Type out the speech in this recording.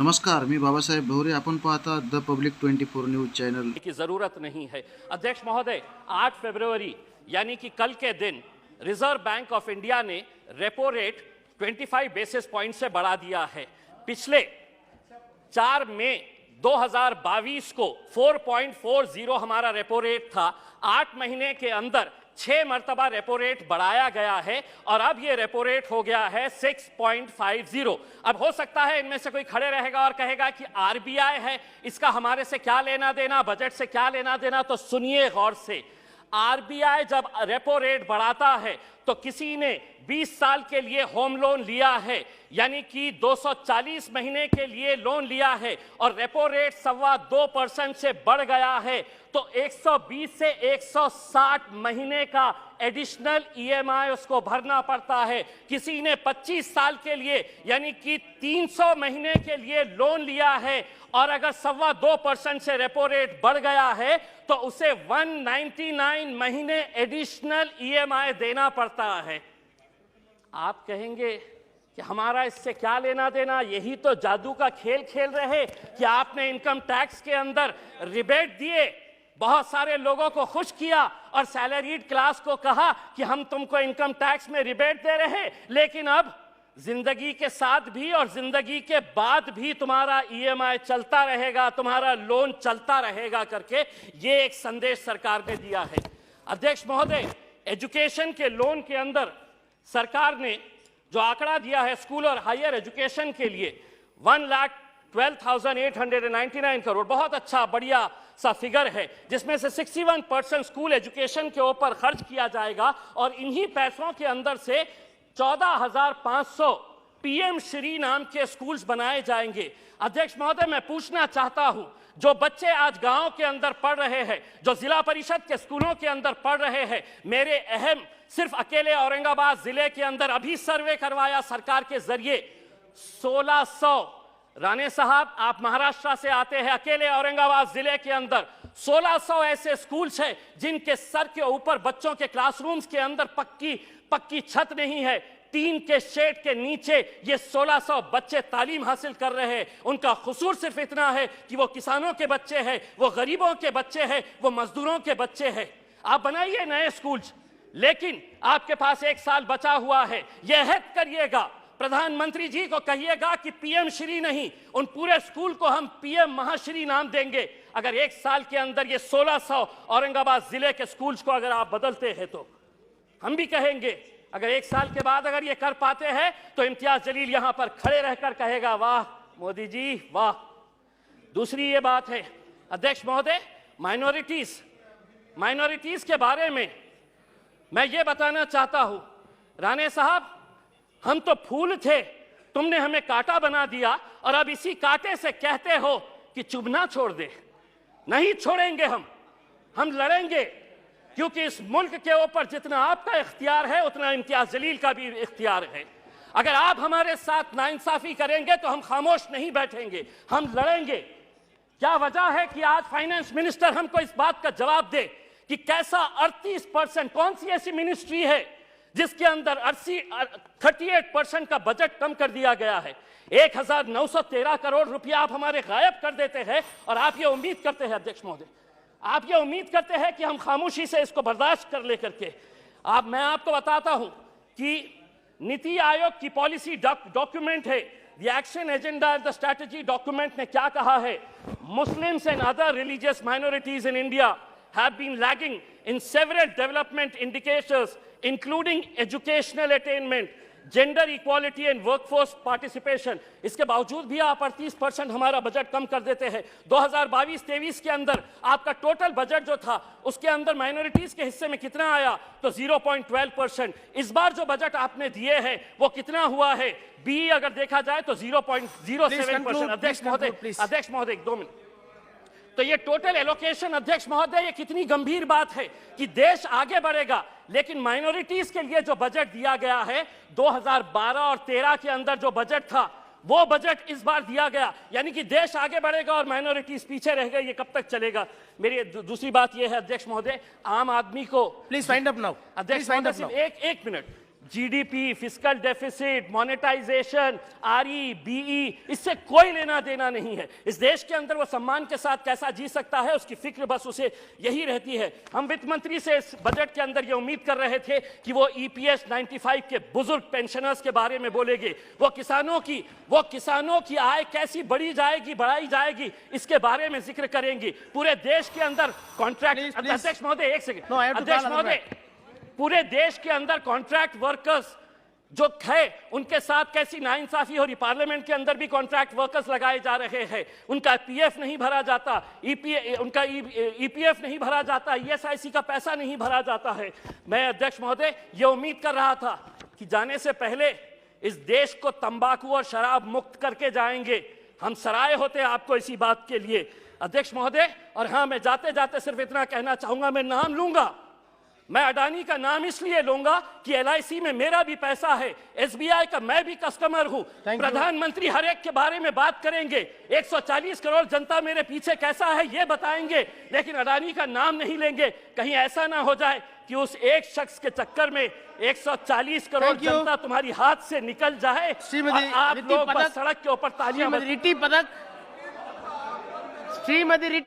नमस्कार, मी बाबासाहेब भोरे. आपण पाहता द पब्लिक 24 न्यूज चॅनल. की जरूरत नहीं है। अध्यक्ष महोदय, 8 फरवरी यानी कि कल के दिन रिजर्व बैंक ऑफ इंडिया ने रेपो रेट 25 बेसिस पॉइंट से बढ़ा दिया है। पिछले 4 मई 2022 को 4.40 हमारा रेपो रेट था। 8 महीने के अंदर 6 मरतबा रेपो रेट बढ़ाया गया है और अब ये रेपो रेट हो गया है 6.50। अब हो सकता है इनमें से कोई खड़े रहेगा और कहेगा कि आरबीआई है, इसका हमारे से क्या लेना देना, बजट से क्या लेना देना। तो सुनिए गौर से, आरबीआई जब रेपो रेट बढ़ाता है तो किसी ने 20 साल के लिए होम लोन लिया है, यानी कि 240 महीने के लिए लोन लिया है और रेपो रेट 2.25% से बढ़ गया है, तो 120 से 160 महीने का एडिशनल ईएमआई उसको भरना पड़ता है। किसी ने 25 साल के लिए यानी कि 300 महीने के लिए लोन लिया है और अगर 2.25% से रेपो रेट बढ़ गया है तो उसे 199 महीने एडिशनल ईएमआई देना पड़ता है। आप कहेंगे कि हमारा इससे क्या लेना देना, यही तो जादू का खेल खेल रहे कि आपने इनकम टैक्स के अंदर रिबेट दिए, बहुत सारे लोगों को खुश किया और सैलरीड क्लास को कहा कि हम तुमको इनकम टैक्स में रिबेट दे रहे, लेकिन अब जिंदगी के साथ भी और जिंदगी के बाद भी तुम्हारा ईएमआई चलता रहेगा, तुम्हारा लोन चलता रहेगा करके ये एक संदेश सरकार ने दिया है। अध्यक्ष महोदय, एजुकेशन के लोन के अंदर सरकार ने जो आंकड़ा दिया है स्कूल और हायर एजुकेशन के लिए 1,12,899 करोड़, बहुत अच्छा बढ़िया सा फिगर है, जिसमें से 61% स्कूल एजुकेशन के ऊपर खर्च किया जाएगा और इन्हीं पैसों के अंदर से 14,500 पीएम श्री नाम के स्कूल्स बनाए जाएंगे। अध्यक्ष महोदय, मैं पूछना चाहता हूं, जो बच्चे आज गांव के अंदर पढ़ रहे हैं, जो जिला परिषद के स्कूलों के अंदर पढ़ रहे हैं, मेरे अहम सिर्फ अकेले औरंगाबाद जिले के अंदर अभी सर्वे करवाया सरकार के जरिए 1600। राणे साहब, आप महाराष्ट्र से आते हैं, अकेले औरंगाबाद जिले के अंदर 1600 ऐसे स्कूल्स हैं जिनके सर के ऊपर बच्चों के क्लासरूम्स के अंदर पक्की छत नहीं है, टीन के शेड के नीचे ये 1600 बच्चे तालीम हासिल कर रहे हैं। उनका कसूर सिर्फ इतना है कि वो किसानों के बच्चे हैं, वो गरीबों के बच्चे हैं, वो मजदूरों के बच्चे हैं। आप बनाइए नए स्कूल्स, लेकिन आपके पास 1 साल बचा हुआ है, यह अहद करिएगा, प्रधानमंत्री जी को कहिएगा कि पीएम श्री नहीं, उन पूरे स्कूल को हम पीएम महाश्री नाम देंगे। अगर 1 साल के अंदर ये 1600 औरंगाबाद जिले के स्कूल्स को अगर आप बदलते हैं तो हम भी कहेंगे, अगर 1 साल के बाद अगर ये कर पाते हैं तो इम्तियाज जलील यहां पर खड़े रहकर कहेगा, वाह मोदी जी वाह। दूसरी ये बात है अध्यक्ष महोदय, माइनॉरिटीज के बारे में मैं ये बताना चाहता हूं, राणे साहब, हम तो फूल थे, तुमने हमें कांटा बना दिया और अब इसी कांटे से कहते हो कि चुभना छोड़ दे। नहीं छोड़ेंगे, हम लड़ेंगे, क्योंकि इस मुल्क के ऊपर जितना आपका इख्तियार है उतना इम्तियाज जलील का भी इख्तियार है। अगर आप हमारे साथ नाइंसाफी करेंगे तो हम खामोश नहीं बैठेंगे, हम लड़ेंगे। क्या वजह है कि आज फाइनेंस मिनिस्टर हमको इस बात का जवाब दे कि कैसा 38%, कौन सी ऐसी मिनिस्ट्री है जिसके अंदर 38% का बजट कम कर दिया गया है। 1913 करोड़ रुपया आप हमारे गायब कर देते हैं और आप ये उम्मीद करते हैं अध्यक्ष महोदय, आप ये उम्मीद करते हैं कि हम खामोशी से इसको बर्दाश्त कर ले करके। मैं आपको बताता हूं कि नीति आयोग की पॉलिसी डॉक्यूमेंट है, the action agenda and the strategy document ने क्या कहा है, Muslims and other religious minorities in India have been lagging in several development indicators including educational attainment, gender equality and workforce participation। इसके बावजूद भी आप 38% हमारा बजट कम कर देते हैं। 2022-23 के अंदर आपका टोटल बजट जो था उसके अंदर माइनॉरिटीज के हिस्से में कितना आया, तो 0.12%। इस बार जो बजट आपने दिए हैं वो कितना हुआ है, बी अगर देखा जाए तो 0.07%। अध्यक्ष महोदय 2 मिनट। तो ये टोटल एलोकेशन अध्यक्ष महोदय, ये कितनी गंभीर बात है कि देश आगे बढ़ेगा, लेकिन माइनॉरिटीज के लिए जो बजट दिया गया है 2012 और 13 के अंदर जो बजट था वो बजट इस बार दिया गया, यानी कि देश आगे बढ़ेगा और माइनॉरिटीज पीछे रह गई। ये कब तक चलेगा? मेरी दूसरी बात ये है अध्यक्ष महोदय, आम आदमी को प्लीज फाइंड अप नाउ, अध्यक्ष महोदय, एक minute, GDP, fiscal deficit, monetisation, RE, BE, इससे कोई लेना देना नहीं है। इस देश के अंदर वो सम्मान के साथ कैसा जी सकता है, उसकी फिक्र बस उसे यही रहती है। हम वित्त मंत्री से इस बजट के अंदर ये उम्मीद कर रहे थे कि वो ईपीएस 95 के बुजुर्ग पेंशनर्स के बारे में बोलेंगे, वो किसानों की आय कैसी बढ़ाई जाएगी इसके बारे में जिक्र करेंगे। पूरे देश के अंदर कॉन्ट्रैक्ट, अध्यक्ष महोदय एक सेकंड, अध्यक्ष महोदय, पूरे देश के अंदर कॉन्ट्रैक्ट वर्कर्स जो है उनके साथ कैसी नाइंसाफी हो रही। पार्लियामेंट के अंदर भी कॉन्ट्रैक्ट वर्कर्स लगाए जा रहे हैं, उनका पीएफ नहीं भरा जाता, उनका ईपीएफ नहीं भरा जाता, ईएसआईसी का पैसा नहीं भरा जाता है। मैं अध्यक्ष महोदय ये उम्मीद कर रहा था कि जाने से पहले इस देश को तंबाकू और शराब मुक्त करके जाएंगे। हम सराय होते आपको इसी बात के लिए अध्यक्ष महोदय। और हाँ, मैं जाते जाते सिर्फ इतना कहना चाहूंगा, मैं नाम लूंगा, मैं अडानी का नाम इसलिए लूंगा कि एलआईसी में मेरा भी पैसा है, एसबीआई का मैं भी कस्टमर हूं। प्रधानमंत्री हर एक के बारे में बात करेंगे, 140 करोड़ जनता मेरे पीछे कैसा है ये बताएंगे, लेकिन अडानी का नाम नहीं लेंगे। कहीं ऐसा ना हो जाए कि उस एक शख्स के चक्कर में 140 करोड़ जनता तुम्हारी हाथ से निकल जाए और आप लोग बस सड़क के ऊपर तालियां श्रीमती